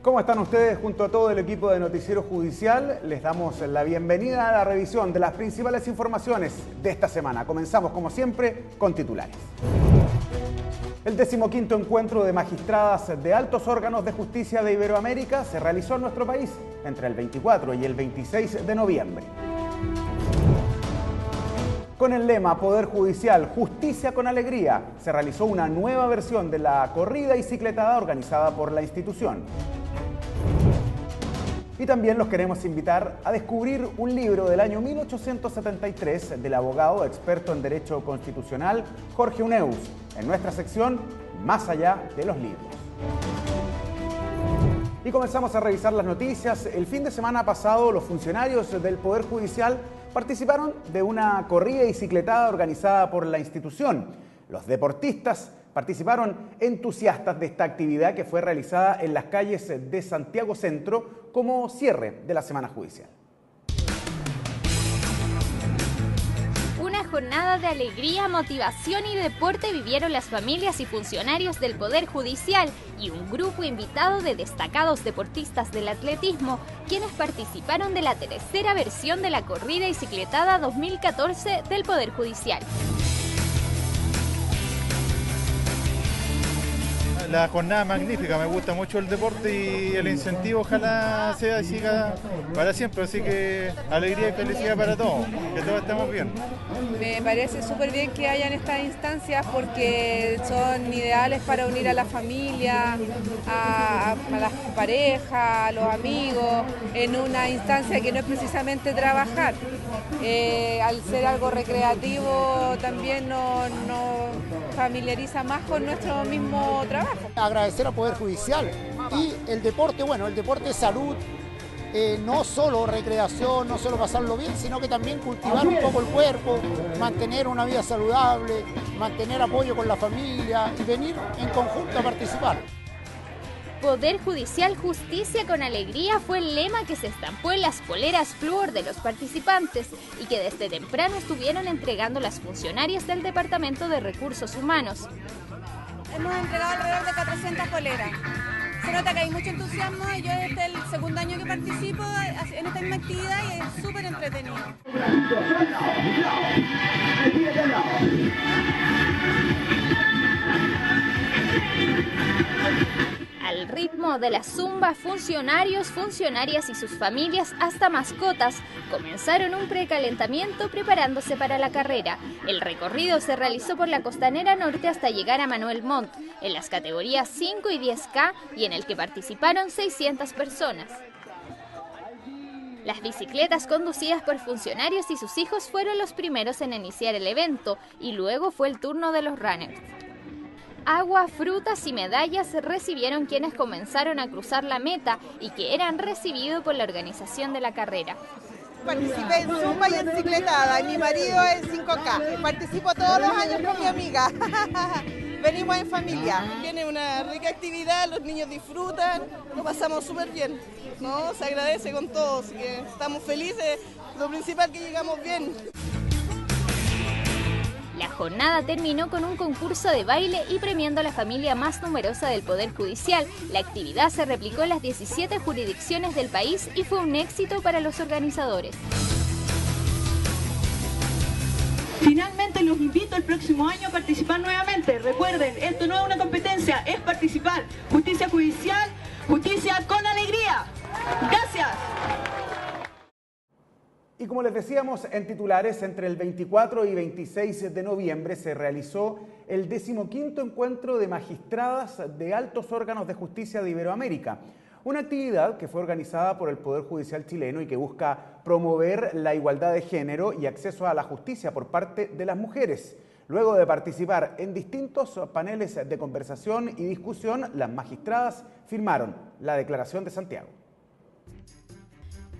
¿Cómo están ustedes? Junto a todo el equipo de Noticiero Judicial, les damos la bienvenida a la revisión de las principales informaciones de esta semana. Comenzamos, como siempre, con titulares. El 15º encuentro de magistradas de altos órganos de justicia de Iberoamérica se realizó en nuestro país entre el 24 y el 26 de noviembre. Con el lema Poder Judicial, Justicia con Alegría, se realizó una nueva versión de la corrida y cicletada organizada por la institución. Y también los queremos invitar a descubrir un libro del año 1873 del abogado experto en Derecho Constitucional Jorge Uneus, en nuestra sección Más allá de los libros. Y comenzamos a revisar las noticias. El fin de semana pasado, los funcionarios del Poder Judicial participaron de una corrida y cicletada organizada por la institución. Los deportistas participaron entusiastas de esta actividad que fue realizada en las calles de Santiago Centro como cierre de la semana judicial. Una jornada de alegría, motivación y deporte vivieron las familias y funcionarios del Poder Judicial y un grupo invitado de destacados deportistas del atletismo, quienes participaron de la tercera versión de la corrida y cicletada 2014 del Poder Judicial. La jornada magnífica, me gusta mucho el deporte y el incentivo ojalá sea y siga para siempre, así que alegría y felicidad para todos, que todos estemos bien. Me parece súper bien que hayan estas instancias porque son ideales para unir a la familia, a las parejas, a los amigos, en una instancia que no es precisamente trabajar. Al ser algo recreativo también nos familiariza más con nuestro mismo trabajo. Agradecer al Poder Judicial y el deporte, bueno, el deporte es salud, no solo recreación, no solo pasarlo bien, sino que también cultivar un poco el cuerpo, mantener una vida saludable, mantener apoyo con la familia y venir en conjunto a participar. Poder Judicial, Justicia con Alegría fue el lema que se estampó en las poleras flúor de los participantes y que desde temprano estuvieron entregando las funcionarias del Departamento de Recursos Humanos. Hemos entregado alrededor de 400 poleras. Se nota que hay mucho entusiasmo y yo este es el segundo año que participo en esta misma actividad y es súper entretenido. Al ritmo de la zumba, funcionarios, funcionarias y sus familias, hasta mascotas, comenzaron un precalentamiento preparándose para la carrera. El recorrido se realizó por la Costanera Norte hasta llegar a Manuel Montt, en las categorías 5 y 10K y en el que participaron 600 personas. Las bicicletas conducidas por funcionarios y sus hijos fueron los primeros en iniciar el evento y luego fue el turno de los runners. Agua, frutas y medallas recibieron quienes comenzaron a cruzar la meta y que eran recibidos por la organización de la carrera. Participé en zumba y en cicletada y mi marido en 5K. Participo todos los años con mi amiga. Venimos en familia. Tiene una rica actividad, los niños disfrutan, lo pasamos súper bien, ¿no? Se agradece con todos, así que estamos felices, lo principal que llegamos bien. La jornada terminó con un concurso de baile y premiando a la familia más numerosa del Poder Judicial. La actividad se replicó en las 17 jurisdicciones del país y fue un éxito para los organizadores. Finalmente los invito el próximo año a participar nuevamente. Recuerden, esto no es una competencia, es participar. Justicia judicial, justicia con alegría. Gracias. Y como les decíamos en titulares, entre el 24 y 26 de noviembre se realizó el 15º encuentro de magistradas de altos órganos de justicia de Iberoamérica. Una actividad que fue organizada por el Poder Judicial chileno y que busca promover la igualdad de género y acceso a la justicia por parte de las mujeres. Luego de participar en distintos paneles de conversación y discusión, las magistradas firmaron la Declaración de Santiago.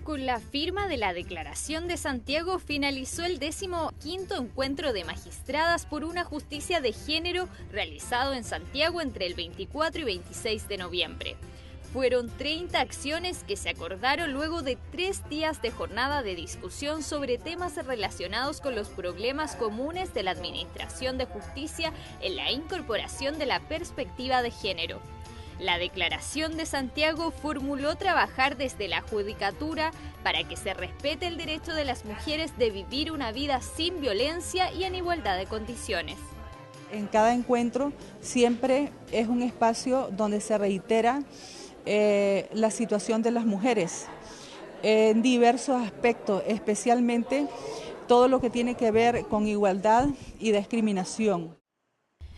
Con la firma de la Declaración de Santiago finalizó el 15º encuentro de magistradas por una justicia de género realizado en Santiago entre el 24 y 26 de noviembre. Fueron 30 acciones que se acordaron luego de 3 días de jornada de discusión sobre temas relacionados con los problemas comunes de la administración de justicia en la incorporación de la perspectiva de género. La Declaración de Santiago formuló trabajar desde la judicatura para que se respete el derecho de las mujeres de vivir una vida sin violencia y en igualdad de condiciones. En cada encuentro siempre es un espacio donde se reitera la situación de las mujeres en diversos aspectos, especialmente todo lo que tiene que ver con igualdad y discriminación.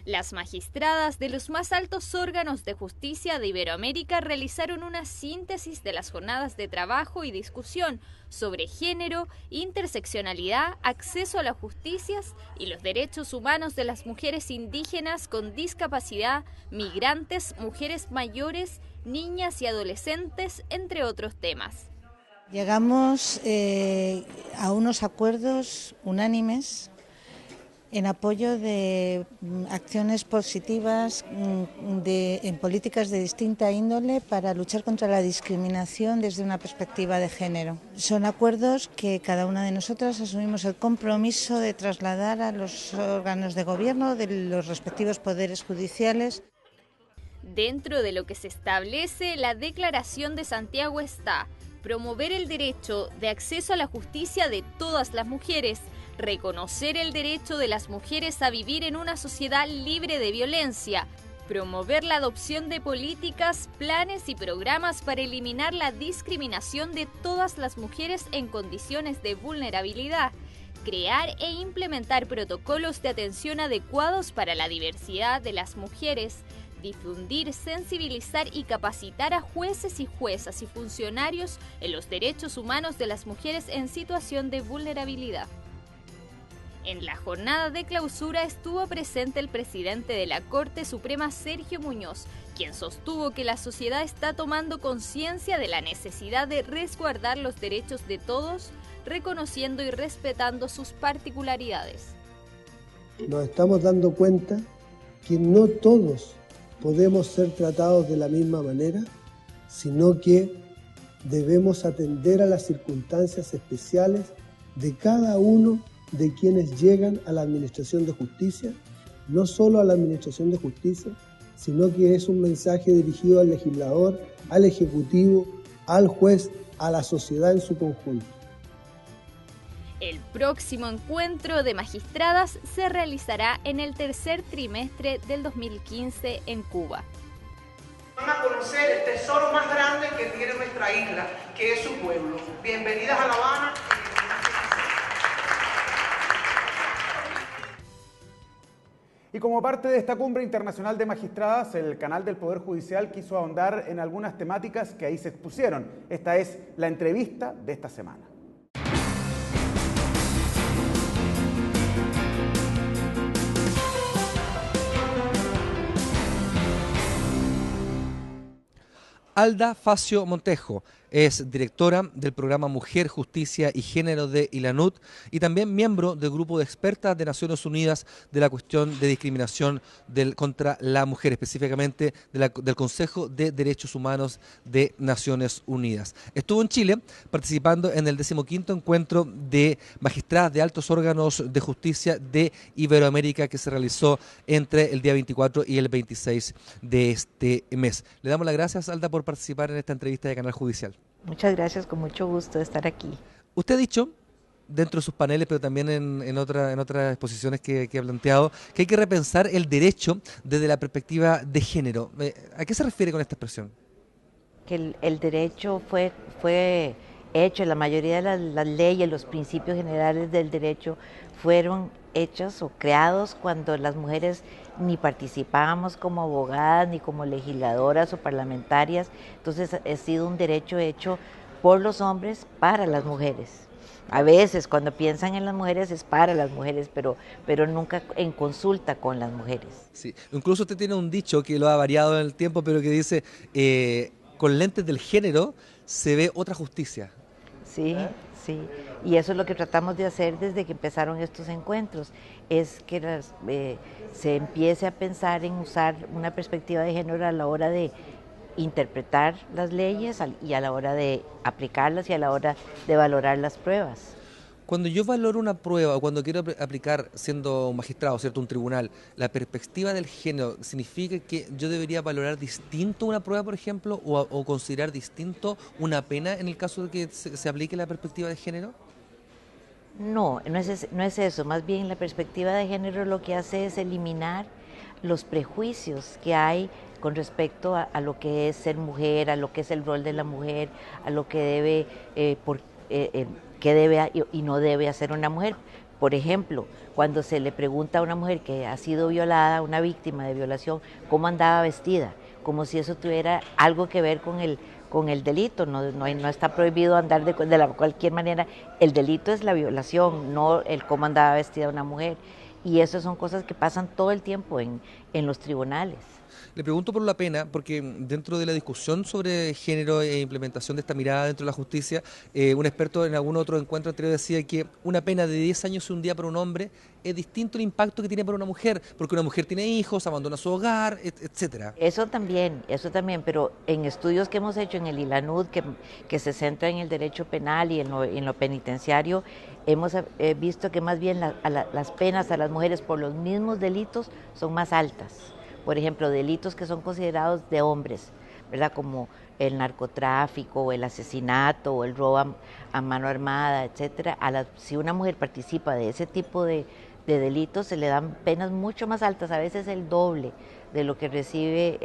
Las magistradas de los más altos órganos de justicia de Iberoamérica realizaron una síntesis de las jornadas de trabajo y discusión sobre género, interseccionalidad, acceso a las justicias y los derechos humanos de las mujeres indígenas con discapacidad, migrantes, mujeres mayores, niñas y adolescentes, entre otros temas. Llegamos a unos acuerdos unánimes en apoyo de acciones positivas en políticas de distinta índole para luchar contra la discriminación desde una perspectiva de género. Son acuerdos que cada una de nosotras asumimos el compromiso de trasladar a los órganos de gobierno de los respectivos poderes judiciales. Dentro de lo que se establece, la Declaración de Santiago está: promover el derecho de acceso a la justicia de todas las mujeres, reconocer el derecho de las mujeres a vivir en una sociedad libre de violencia, promover la adopción de políticas, planes y programas para eliminar la discriminación de todas las mujeres en condiciones de vulnerabilidad, crear e implementar protocolos de atención adecuados para la diversidad de las mujeres, difundir, sensibilizar y capacitar a jueces y juezas y funcionarios en los derechos humanos de las mujeres en situación de vulnerabilidad. En la jornada de clausura estuvo presente el presidente de la Corte Suprema, Sergio Muñoz, quien sostuvo que la sociedad está tomando conciencia de la necesidad de resguardar los derechos de todos, reconociendo y respetando sus particularidades. Nos estamos dando cuenta que no todos podemos ser tratados de la misma manera, sino que debemos atender a las circunstancias especiales de cada uno de quienes llegan a la Administración de Justicia, no solo a la Administración de Justicia, sino que es un mensaje dirigido al legislador, al Ejecutivo, al juez, a la sociedad en su conjunto. El próximo encuentro de magistradas se realizará en el tercer trimestre del 2015 en Cuba. Van a conocer el tesoro más grande que tiene nuestra isla, que es su pueblo. Bienvenidas a La Habana. Y como parte de esta cumbre internacional de magistradas, el canal del Poder Judicial quiso ahondar en algunas temáticas que ahí se expusieron. Esta es la entrevista de esta semana. Alda Facio Montejo es directora del programa Mujer, Justicia y Género de ILANUT y también miembro del grupo de expertas de Naciones Unidas de la cuestión de discriminación contra la mujer, específicamente del Consejo de Derechos Humanos de Naciones Unidas. Estuvo en Chile participando en el 15º encuentro de magistradas de altos órganos de justicia de Iberoamérica que se realizó entre el día 24 y el 26 de este mes. Le damos las gracias, Alda, por participar en esta entrevista de Canal Judicial. Muchas gracias, con mucho gusto de estar aquí. Usted ha dicho, dentro de sus paneles, pero también en otras exposiciones que ha planteado, que hay que repensar el derecho desde la perspectiva de género. ¿A qué se refiere con esta expresión? Que el derecho fue hecho, la mayoría de las leyes, los principios generales del derecho fueron hechos o creados cuando las mujeres ni participábamos como abogadas, ni como legisladoras o parlamentarias. Entonces ha sido un derecho hecho por los hombres para las mujeres. A veces cuando piensan en las mujeres es para las mujeres, pero nunca en consulta con las mujeres. Sí, incluso usted tiene un dicho que lo ha variado en el tiempo, pero que dice, con lentes del género se ve otra justicia. Sí, sí, y eso es lo que tratamos de hacer desde que empezaron estos encuentros, es que se empiece a pensar en usar una perspectiva de género a la hora de interpretar las leyes y a la hora de aplicarlas y a la hora de valorar las pruebas. Cuando yo valoro una prueba o cuando quiero aplicar, siendo un magistrado, ¿cierto?, un tribunal, la perspectiva del género, ¿significa que yo debería valorar distinto una prueba, por ejemplo, o considerar distinto una pena en el caso de que se aplique la perspectiva de género? No, no es eso. Más bien la perspectiva de género lo que hace es eliminar los prejuicios que hay con respecto a lo que es ser mujer, a lo que es el rol de la mujer, a lo que debe, qué debe y no debe hacer una mujer. Por ejemplo, cuando se le pregunta a una mujer que ha sido violada, una víctima de violación, cómo andaba vestida, como si eso tuviera algo que ver con el delito. No está prohibido andar de cualquier manera. El delito es la violación, no el cómo andaba vestida una mujer. Y eso son cosas que pasan todo el tiempo en los tribunales. Le pregunto por la pena, porque dentro de la discusión sobre género e implementación de esta mirada dentro de la justicia, un experto en algún otro encuentro anterior decía que una pena de 10 años y un día para un hombre es distinto el impacto que tiene para una mujer, porque una mujer tiene hijos, abandona su hogar, etcétera. Eso también, pero en estudios que hemos hecho en el ILANUD, que se centra en el derecho penal y en lo penitenciario, hemos visto que más bien las penas a las mujeres por los mismos delitos son más altas. Por ejemplo, delitos que son considerados de hombres, ¿verdad? Como el narcotráfico, o el asesinato, o el robo a mano armada, etcétera. Si una mujer participa de ese tipo de delitos, se le dan penas mucho más altas, a veces el doble de lo que recibe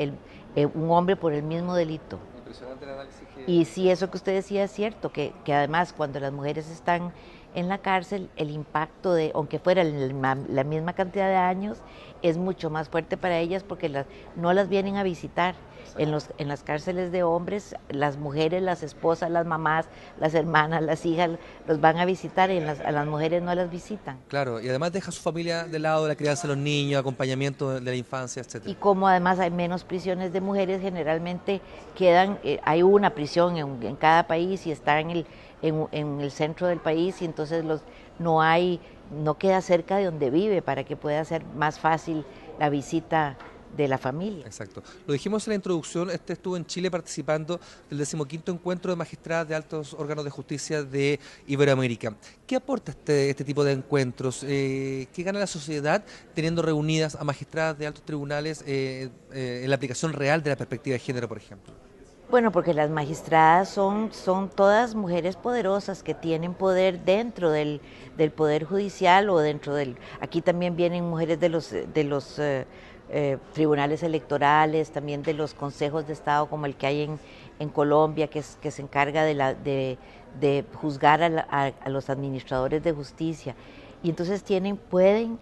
un hombre por el mismo delito. Impresionante el análisis Y sí, eso que usted decía es cierto, que además cuando las mujeres están en la cárcel, el impacto aunque fuera la misma cantidad de años, es mucho más fuerte para ellas porque no las vienen a visitar. En las cárceles de hombres, las mujeres, las esposas, las mamás, las hermanas, las hijas, los van a visitar y a las mujeres no las visitan. Claro, y además deja a su familia de lado, la crianza de los niños, acompañamiento de la infancia, etcétera. Y como además hay menos prisiones de mujeres, generalmente hay una prisión en cada país y está en el centro del país y entonces no queda cerca de donde vive para que pueda ser más fácil la visita de la familia. Exacto. Lo dijimos en la introducción, estuvo en Chile participando del 15º encuentro de magistradas de altos órganos de justicia de Iberoamérica. ¿Qué aporta este tipo de encuentros? ¿Qué gana la sociedad teniendo reunidas a magistradas de altos tribunales en la aplicación real de la perspectiva de género, por ejemplo? Bueno, porque las magistradas son todas mujeres poderosas que tienen poder dentro del Poder Judicial o dentro aquí también vienen mujeres de los tribunales electorales, también de los consejos de Estado como el que hay en Colombia, que se encarga de juzgar a los administradores de justicia. Y entonces pueden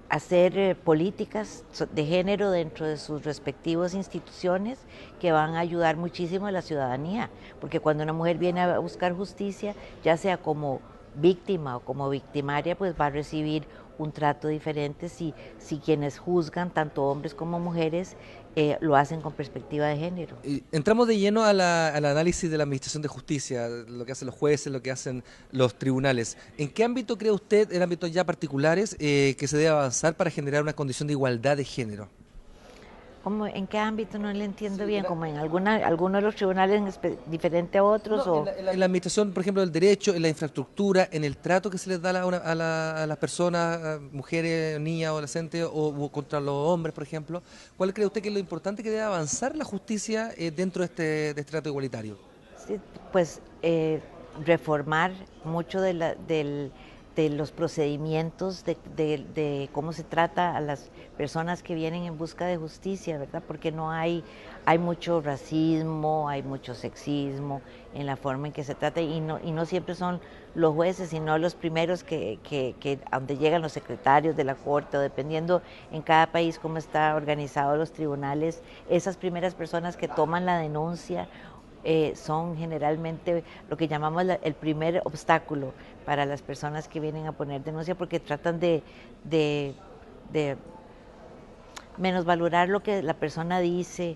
hacer políticas de género dentro de sus respectivas instituciones que van a ayudar muchísimo a la ciudadanía, porque cuando una mujer viene a buscar justicia, ya sea como víctima o como victimaria, pues va a recibir un trato diferente si quienes juzgan, tanto hombres como mujeres, lo hacen con perspectiva de género. Entramos de lleno al análisis de la Administración de Justicia, lo que hacen los jueces, lo que hacen los tribunales. ¿En qué ámbito cree usted, en ámbitos ya particulares, que se debe avanzar para generar una condición de igualdad de género? ¿En qué ámbito? No le entiendo bien, como en alguno de los tribunales diferente a otros. No, en la administración, por ejemplo, del derecho, en la infraestructura, en el trato que se les da a las personas, mujeres, niñas, adolescentes o contra los hombres, por ejemplo. ¿Cuál cree usted que es lo importante que debe avanzar la justicia dentro de este trato igualitario? Sí, pues reformar mucho de los procedimientos, de cómo se trata a las personas que vienen en busca de justicia, ¿verdad? Porque hay mucho racismo, hay mucho sexismo en la forma en que se trata y no siempre son los jueces, sino los primeros que donde llegan los secretarios de la corte, o dependiendo en cada país cómo está organizado los tribunales, esas primeras personas que toman la denuncia son generalmente lo que llamamos el primer obstáculo para las personas que vienen a poner denuncia, porque tratan de menosvalorar lo que la persona dice,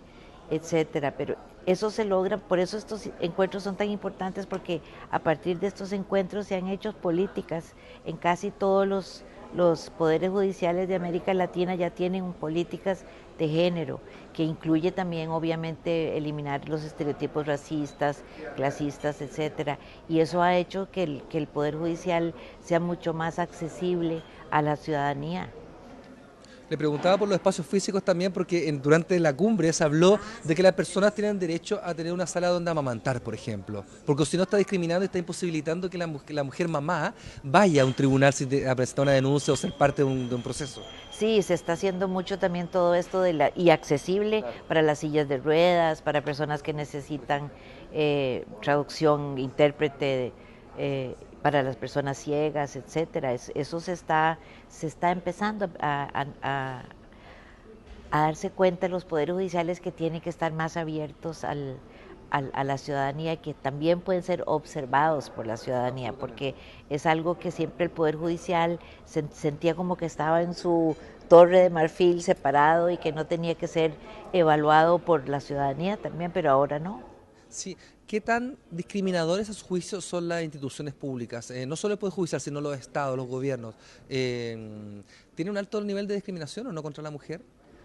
etcétera. Pero eso se logra, por eso estos encuentros son tan importantes, porque a partir de estos encuentros se han hecho políticas en casi todos los poderes judiciales de América Latina ya tienen políticas de género, que incluye también obviamente eliminar los estereotipos racistas, clasistas, etcétera, y eso ha hecho que el Poder Judicial sea mucho más accesible a la ciudadanía. Le preguntaba por los espacios físicos también porque durante la cumbre se habló de que las personas tienen derecho a tener una sala donde amamantar, por ejemplo, porque si no está discriminando y está imposibilitando que la mujer mamá vaya a un tribunal a presentar una denuncia o ser parte de un proceso. Sí, se está haciendo mucho también todo esto y accesible, claro, para las sillas de ruedas, para personas que necesitan traducción, intérprete, para las personas ciegas, etcétera. Eso se está empezando a darse cuenta los poderes judiciales que tienen que estar más abiertos a la ciudadanía, que también pueden ser observados por la ciudadanía, porque es algo que siempre el Poder Judicial sentía como que estaba en su torre de marfil separado y que no tenía que ser evaluado por la ciudadanía también, pero ahora no. Sí. ¿Qué tan discriminadores a su juicio son las instituciones públicas? No solo el Poder Judicial, sino los estados, los gobiernos. ¿Tiene un alto nivel de discriminación o no contra la mujer?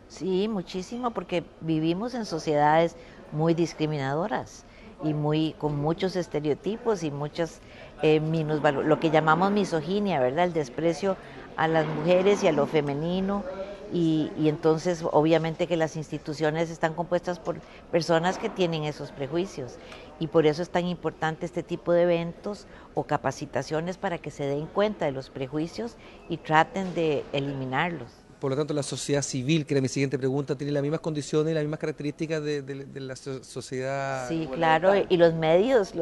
Sí, muchísimo, porque vivimos en sociedades muy discriminadoras y con muchos estereotipos y muchas lo que llamamos misoginia, ¿verdad? El desprecio a las mujeres y a lo femenino. Y entonces obviamente que las instituciones están compuestas por personas que tienen esos prejuicios y por eso es tan importante este tipo de eventos o capacitaciones para que se den cuenta de los prejuicios y traten de eliminarlos. Por lo tanto, la sociedad civil, que era mi siguiente pregunta, tiene las mismas condiciones y las mismas características de la sociedad. Sí, claro, y los medios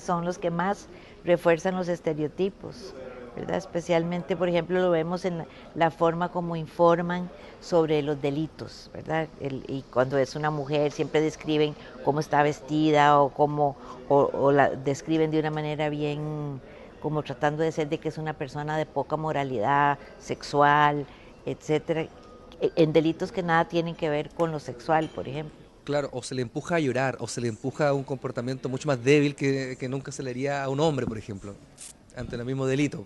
son los que más refuerzan los estereotipos, ¿verdad? Especialmente, por ejemplo, lo vemos en la forma como informan sobre los delitos, ¿verdad? Y cuando es una mujer siempre describen cómo está vestida o la describen de una manera bien, como tratando de ser de que es una persona de poca moralidad sexual, etcétera, en delitos que nada tienen que ver con lo sexual, por ejemplo. Claro, o se le empuja a llorar, o se le empuja a un comportamiento mucho más débil que nunca se le haría a un hombre, por ejemplo, ante el mismo delito.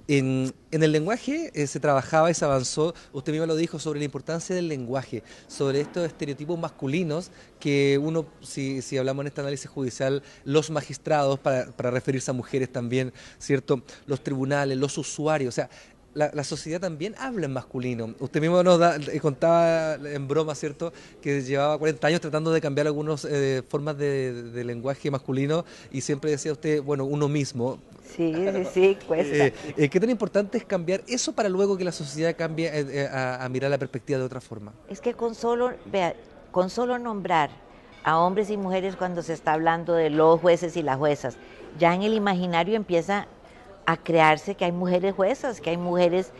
En el lenguaje se trabajaba y se avanzó, usted mismo lo dijo, sobre la importancia del lenguaje, sobre estos estereotipos masculinos que uno, si hablamos en este análisis judicial, los magistrados, para referirse a mujeres también, ¿cierto? Los tribunales, los usuarios, o sea, la sociedad también habla en masculino. Usted mismo nos contaba en broma, ¿cierto?, que llevaba 40 años tratando de cambiar algunas formas de lenguaje masculino y siempre decía usted, bueno, uno mismo. Sí, cuesta. ¿Qué tan importante es cambiar eso para luego que la sociedad cambie a mirar la perspectiva de otra forma? Es que con solo nombrar a hombres y mujeres cuando se está hablando de los jueces y las juezas, ya en el imaginario empieza a crearse que hay mujeres juezas, que hay mujeres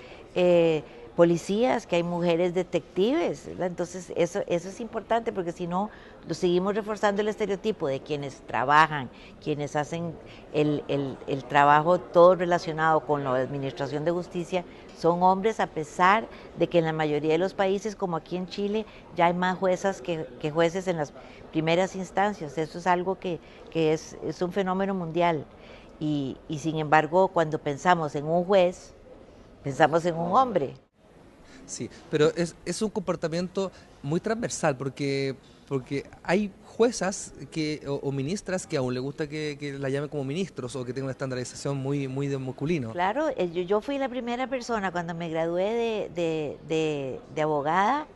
policías, que hay mujeres detectives, ¿verdad? Entonces eso es importante porque si no, lo seguimos reforzando el estereotipo de quienes trabajan, quienes hacen el trabajo todo relacionado con la administración de justicia, son hombres, a pesar de que en la mayoría de los países, como aquí en Chile, ya hay más juezas que jueces en las primeras instancias. Eso es algo que es un fenómeno mundial. Y sin embargo, cuando pensamos en un juez, pensamos en un hombre. Sí, pero es un comportamiento muy transversal porque hay juezas o ministras que aún le gusta que la llamen como ministros o que tengan una estandarización muy de masculino. Claro, yo fui la primera persona cuando me gradué de abogada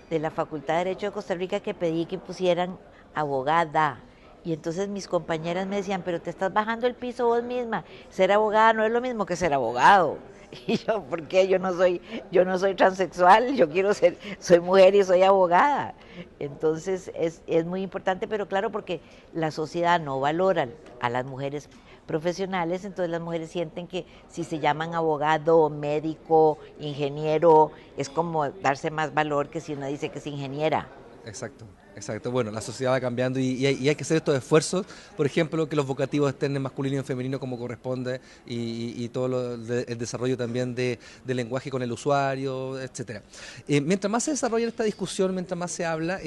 de la Facultad de Derecho de Costa Rica que pedí que pusieran abogada. Y entonces mis compañeras me decían, pero te estás bajando el piso vos misma, ser abogada no es lo mismo que ser abogado. Y yo, ¿por qué? Yo no soy transexual, soy mujer y soy abogada. Entonces es muy importante, pero claro, porque la sociedad no valora a las mujeres profesionales, entonces las mujeres sienten que si se llaman abogado, médico, ingeniero, es como darse más valor que si uno dice que es ingeniera. Exacto. Bueno, la sociedad va cambiando y hay que hacer estos esfuerzos, por ejemplo, que los vocativos estén en masculino y en femenino como corresponde y todo el desarrollo también del lenguaje con el usuario, etcétera. Mientras más se desarrolla esta discusión, mientras más se habla,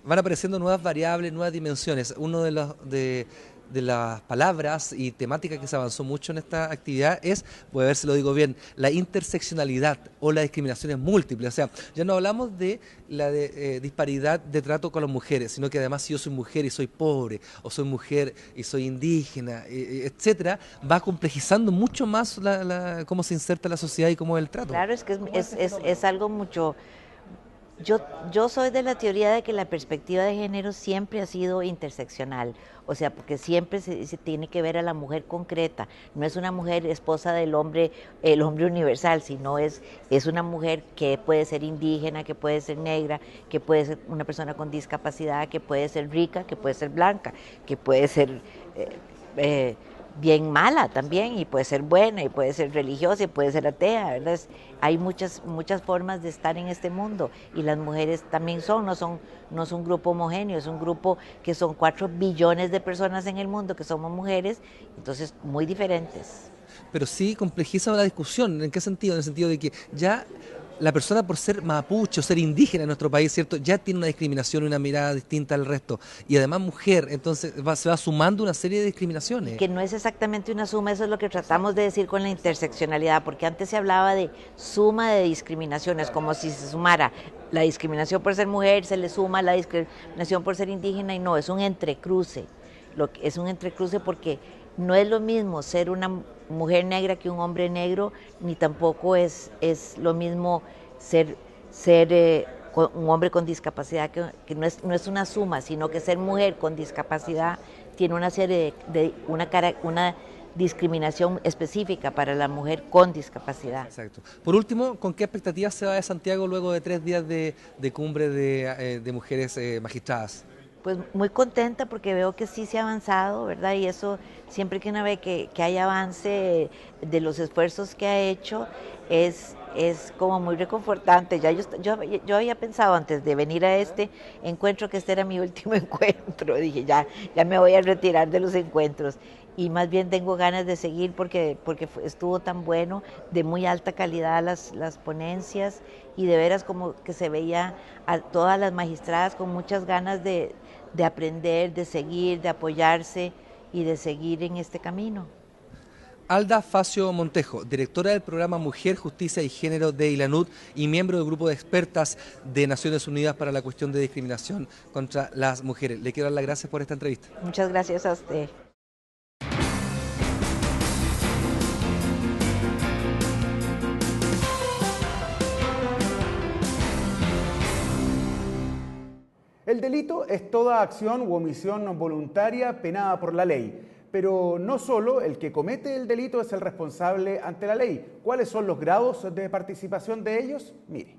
van apareciendo nuevas variables, nuevas dimensiones. Uno de de las palabras y temática que se avanzó mucho en esta actividad es, voy a ver si lo digo bien, la interseccionalidad o las discriminaciones múltiples. O sea, ya no hablamos de la disparidad de trato con las mujeres, sino que además si yo soy mujer y soy pobre, o soy mujer y soy indígena, etcétera, va complejizando mucho más cómo se inserta la sociedad y cómo es el trato. Claro, es que es algo mucho... Yo soy de la teoría de que la perspectiva de género siempre ha sido interseccional, o sea, porque siempre se tiene que ver a la mujer concreta, no es una mujer esposa del hombre, el hombre universal, sino es una mujer que puede ser indígena, que puede ser negra, que puede ser una persona con discapacidad, que puede ser rica, que puede ser blanca, que puede ser bien mala también, y puede ser buena, y puede ser religiosa, y puede ser atea, ¿verdad? Hay muchas formas de estar en este mundo, y las mujeres también no son un grupo homogéneo, es un grupo que son 4 billones de personas en el mundo que somos mujeres, entonces muy diferentes. Pero sí complejiza la discusión, ¿en qué sentido? En el sentido de que ya la persona por ser mapuche o ser indígena en nuestro país, ¿cierto?, ya tiene una discriminación y una mirada distinta al resto. Y además mujer, entonces se va sumando una serie de discriminaciones. Que no es exactamente una suma, eso es lo que tratamos de decir con la interseccionalidad, porque antes se hablaba de suma de discriminaciones, como si se sumara la discriminación por ser mujer, se le suma la discriminación por ser indígena, y no, es un entrecruce. Es un entrecruce porque no es lo mismo ser una mujer negra que un hombre negro, ni tampoco es lo mismo ser un hombre con discapacidad, que no es una suma, sino que ser mujer con discapacidad tiene una serie una discriminación específica para la mujer con discapacidad. Exacto. Por último, ¿con qué expectativas se va de Santiago luego de 3 días de cumbre de mujeres magistradas? Pues muy contenta porque veo que sí se ha avanzado, ¿verdad? Y eso, siempre que uno ve que hay avance de los esfuerzos que ha hecho, es como muy reconfortante. Ya yo había pensado antes de venir a este encuentro que este era mi último encuentro. Dije, ya me voy a retirar de los encuentros. Y más bien tengo ganas de seguir porque estuvo tan bueno, de muy alta calidad las ponencias, y de veras como que se veía a todas las magistradas con muchas ganas de aprender, de seguir, de apoyarse y de seguir en este camino. Alda Facio Montejo, directora del programa Mujer, Justicia y Género de ILANUT y miembro del grupo de expertas de Naciones Unidas para la cuestión de discriminación contra las mujeres. Le quiero dar las gracias por esta entrevista. Muchas gracias a usted. El delito es toda acción u omisión voluntaria penada por la ley. Pero no solo el que comete el delito es el responsable ante la ley. ¿Cuáles son los grados de participación de ellos? Mire.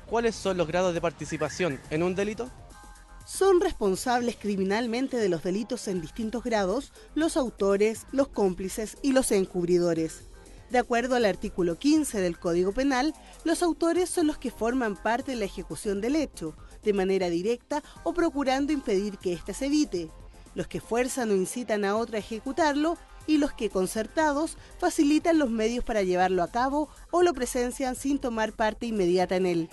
¿Cuáles son los grados de participación en un delito? Son responsables criminalmente de los delitos en distintos grados los autores, los cómplices y los encubridores. De acuerdo al artículo 15 del Código Penal, los autores son los que forman parte de la ejecución del hecho, de manera directa o procurando impedir que éste se evite, los que fuerzan o incitan a otro a ejecutarlo y los que, concertados, facilitan los medios para llevarlo a cabo o lo presencian sin tomar parte inmediata en él.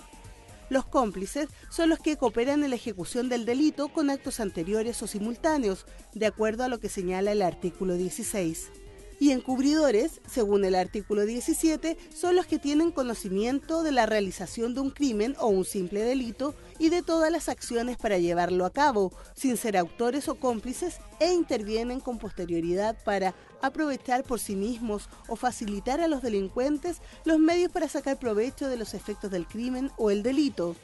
Los cómplices son los que cooperan en la ejecución del delito con actos anteriores o simultáneos, de acuerdo a lo que señala el artículo 16. Y encubridores, según el artículo 17, son los que tienen conocimiento de la realización de un crimen o un simple delito y de todas las acciones para llevarlo a cabo, sin ser autores o cómplices, e intervienen con posterioridad para aprovechar por sí mismos o facilitar a los delincuentes los medios para sacar provecho de los efectos del crimen o el delito,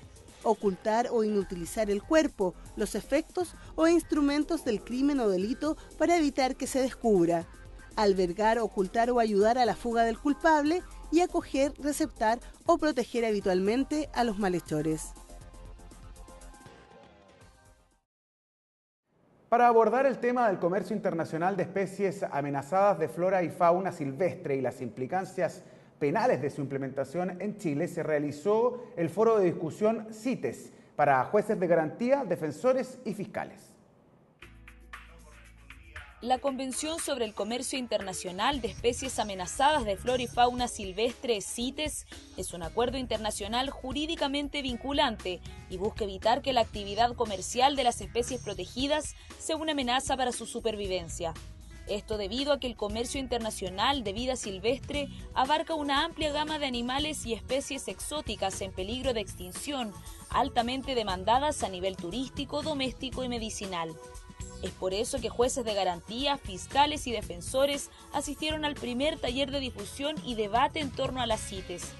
ocultar o inutilizar el cuerpo, los efectos o instrumentos del crimen o delito para evitar que se descubra, albergar, ocultar o ayudar a la fuga del culpable y acoger, receptar o proteger habitualmente a los malhechores. Para abordar el tema del comercio internacional de especies amenazadas de flora y fauna silvestre y las implicancias penales de su implementación en Chile, se realizó el foro de discusión CITES para jueces de garantía, defensores y fiscales. La Convención sobre el Comercio Internacional de Especies Amenazadas de Flora y Fauna Silvestre, CITES, es un acuerdo internacional jurídicamente vinculante y busca evitar que la actividad comercial de las especies protegidas sea una amenaza para su supervivencia. Esto debido a que el comercio internacional de vida silvestre abarca una amplia gama de animales y especies exóticas en peligro de extinción, altamente demandadas a nivel turístico, doméstico y medicinal. Es por eso que jueces de garantía, fiscales y defensores asistieron al primer taller de difusión y debate en torno a las CITES.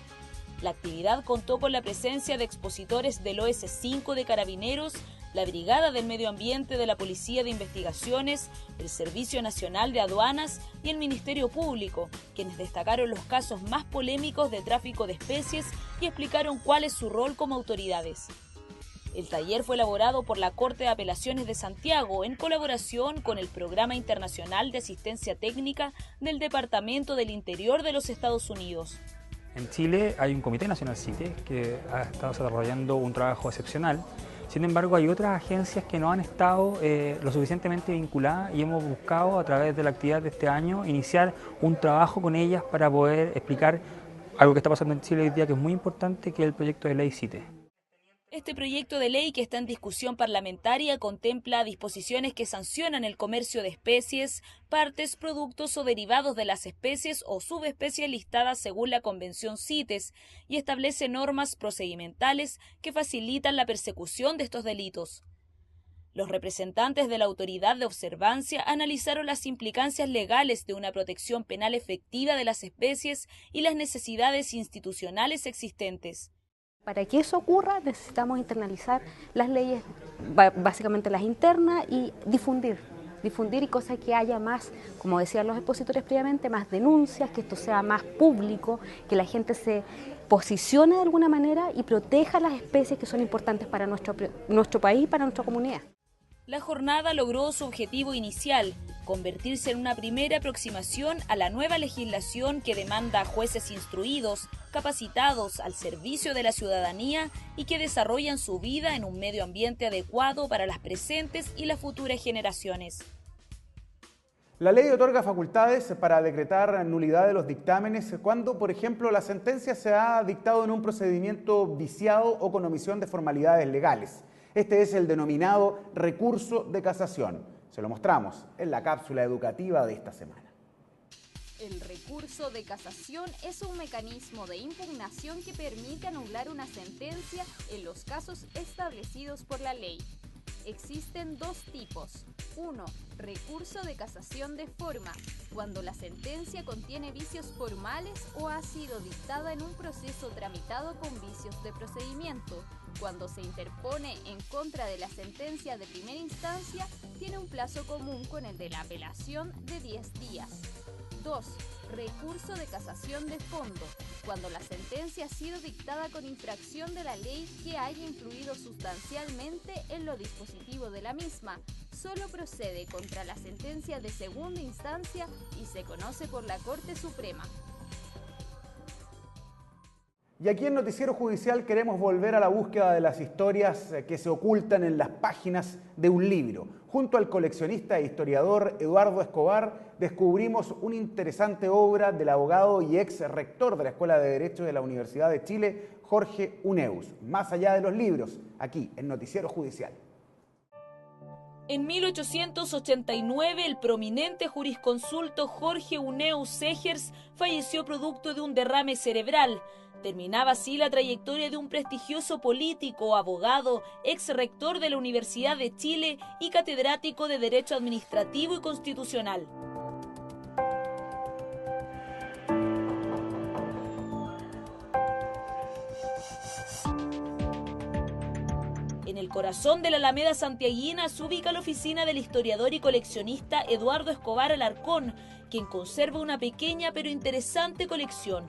La actividad contó con la presencia de expositores del OS5 de Carabineros, la Brigada del Medio Ambiente de la Policía de Investigaciones, el Servicio Nacional de Aduanas y el Ministerio Público, quienes destacaron los casos más polémicos de tráfico de especies y explicaron cuál es su rol como autoridades. El taller fue elaborado por la Corte de Apelaciones de Santiago en colaboración con el Programa Internacional de Asistencia Técnica del Departamento del Interior de los Estados Unidos. En Chile hay un Comité Nacional CITES que ha estado desarrollando un trabajo excepcional. Sin embargo, hay otras agencias que no han estado lo suficientemente vinculadas y hemos buscado a través de la actividad de este año iniciar un trabajo con ellas para poder explicar algo que está pasando en Chile hoy día que es muy importante, que es el proyecto de ley CITES. Este proyecto de ley que está en discusión parlamentaria contempla disposiciones que sancionan el comercio de especies, partes, productos o derivados de las especies o subespecies listadas según la Convención CITES y establece normas procedimentales que facilitan la persecución de estos delitos. Los representantes de la Autoridad de Observancia analizaron las implicancias legales de una protección penal efectiva de las especies y las necesidades institucionales existentes. Para que eso ocurra necesitamos internalizar las leyes, básicamente las internas, y difundir y cosa que haya más, como decían los expositores previamente, más denuncias, que esto sea más público, que la gente se posicione de alguna manera y proteja las especies que son importantes para nuestro país y para nuestra comunidad. La jornada logró su objetivo inicial, convertirse en una primera aproximación a la nueva legislación que demanda a jueces instruidos, capacitados, al servicio de la ciudadanía y que desarrollan su vida en un medio ambiente adecuado para las presentes y las futuras generaciones. La ley otorga facultades para decretar nulidad de los dictámenes cuando, por ejemplo, la sentencia se ha dictado en un procedimiento viciado o con omisión de formalidades legales. Este es el denominado recurso de casación. Se lo mostramos en la cápsula educativa de esta semana. El recurso de casación es un mecanismo de impugnación que permite anular una sentencia en los casos establecidos por la ley. Existen dos tipos. 1. Recurso de casación de forma, cuando la sentencia contiene vicios formales o ha sido dictada en un proceso tramitado con vicios de procedimiento. Cuando se interpone en contra de la sentencia de primera instancia, tiene un plazo común con el de la apelación de 10 días. 2. Recurso de casación de fondo, cuando la sentencia ha sido dictada con infracción de la ley que haya influido sustancialmente en lo dispositivo de la misma. Solo procede contra la sentencia de segunda instancia y se conoce por la Corte Suprema. Y aquí en Noticiero Judicial queremos volver a la búsqueda de las historias que se ocultan en las páginas de un libro. Junto al coleccionista e historiador Eduardo Escobar descubrimos una interesante obra del abogado y ex rector de la Escuela de Derecho de la Universidad de Chile, Jorge Huneeus. Más allá de los libros, aquí en Noticiero Judicial. En 1889, el prominente jurisconsulto Jorge Huneeus Segers falleció producto de un derrame cerebral. Terminaba así la trayectoria de un prestigioso político, abogado, ex rector de la Universidad de Chile y catedrático de Derecho Administrativo y Constitucional. En el corazón de la Alameda santiaguina se ubica la oficina del historiador y coleccionista Eduardo Escobar Alarcón, quien conserva una pequeña pero interesante colección.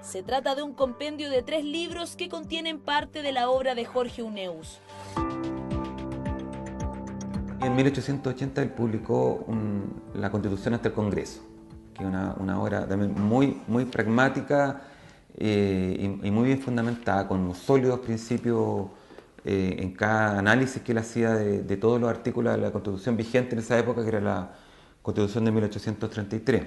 Se trata de un compendio de 3 libros que contienen parte de la obra de Jorge Huneeus. En 1880 él publicó la Constitución hasta el Congreso, que es una obra también muy pragmática y muy bien fundamentada, con sólidos principios en cada análisis que él hacía de todos los artículos de la Constitución vigente en esa época, que era la Constitución de 1833.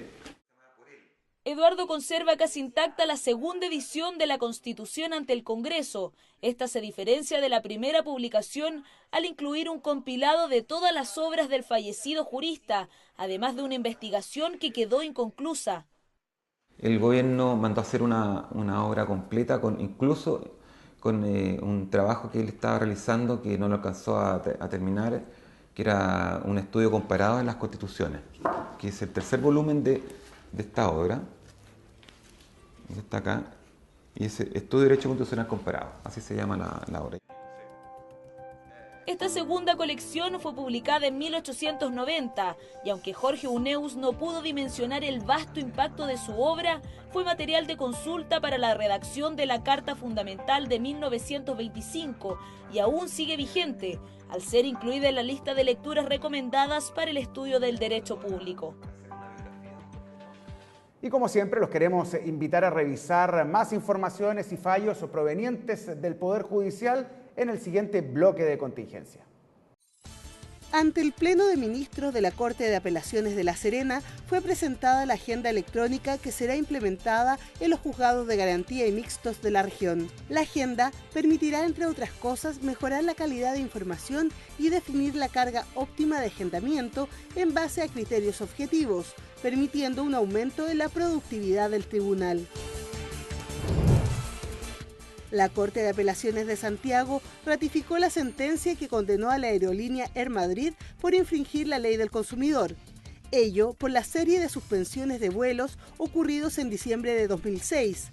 Eduardo conserva casi intacta la segunda edición de la Constitución ante el Congreso. Esta se diferencia de la primera publicación al incluir un compilado de todas las obras del fallecido jurista, además de una investigación que quedó inconclusa. El gobierno mandó a hacer una obra completa, incluso con un trabajo que él estaba realizando que no lo alcanzó a terminar, que era un estudio comparado en las constituciones, que es el tercer volumen de esta obra, está acá, y es Estudio de Derecho Constitucional Comparado, así se llama la obra. Esta segunda colección fue publicada en 1890 y aunque Jorge Huneus no pudo dimensionar el vasto impacto de su obra, fue material de consulta para la redacción de la Carta Fundamental de 1925 y aún sigue vigente, al ser incluida en la lista de lecturas recomendadas para el estudio del derecho público. Y como siempre, los queremos invitar a revisar más informaciones y fallos provenientes del Poder Judicial en el siguiente bloque de contingencia. Ante el Pleno de Ministros de la Corte de Apelaciones de La Serena fue presentada la agenda electrónica que será implementada en los juzgados de garantía y mixtos de la región. La agenda permitirá, entre otras cosas, mejorar la calidad de información y definir la carga óptima de agendamiento en base a criterios objetivos, permitiendo un aumento en la productividad del tribunal. La Corte de Apelaciones de Santiago ratificó la sentencia que condenó a la aerolínea Air Madrid por infringir la ley del consumidor. Ello por la serie de suspensiones de vuelos ocurridos en diciembre de 2006.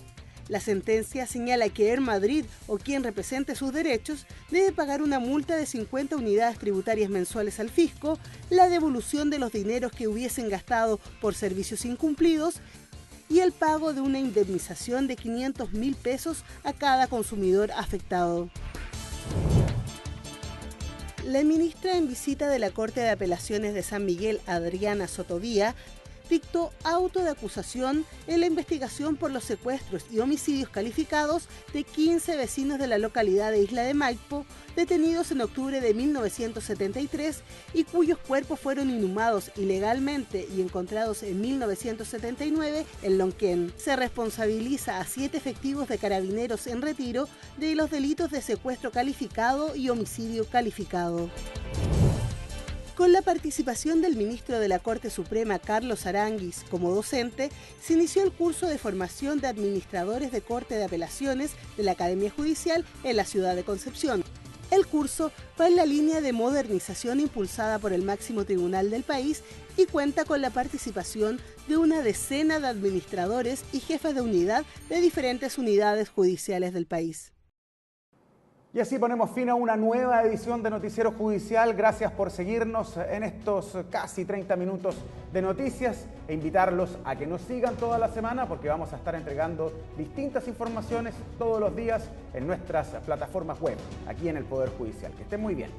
La sentencia señala que Air Madrid o quien represente sus derechos debe pagar una multa de 50 unidades tributarias mensuales al fisco, la devolución de los dineros que hubiesen gastado por servicios incumplidos y el pago de una indemnización de 500.000 pesos a cada consumidor afectado. La ministra en visita de la Corte de Apelaciones de San Miguel, Adriana Sotovía, dictó auto de acusación en la investigación por los secuestros y homicidios calificados de 15 vecinos de la localidad de Isla de Maipo, detenidos en octubre de 1973 y cuyos cuerpos fueron inhumados ilegalmente y encontrados en 1979 en Lonquén. Se responsabiliza a 7 efectivos de carabineros en retiro de los delitos de secuestro calificado y homicidio calificado. Con la participación del ministro de la Corte Suprema, Carlos Aranguis, como docente, se inició el curso de formación de administradores de Corte de Apelaciones de la Academia Judicial en la ciudad de Concepción. El curso va en la línea de modernización impulsada por el máximo tribunal del país y cuenta con la participación de una decena de administradores y jefes de unidad de diferentes unidades judiciales del país. Y así ponemos fin a una nueva edición de Noticiero Judicial. Gracias por seguirnos en estos casi 30 minutos de noticias e invitarlos a que nos sigan toda la semana porque vamos a estar entregando distintas informaciones todos los días en nuestras plataformas web, aquí en el Poder Judicial. Que estén muy bien.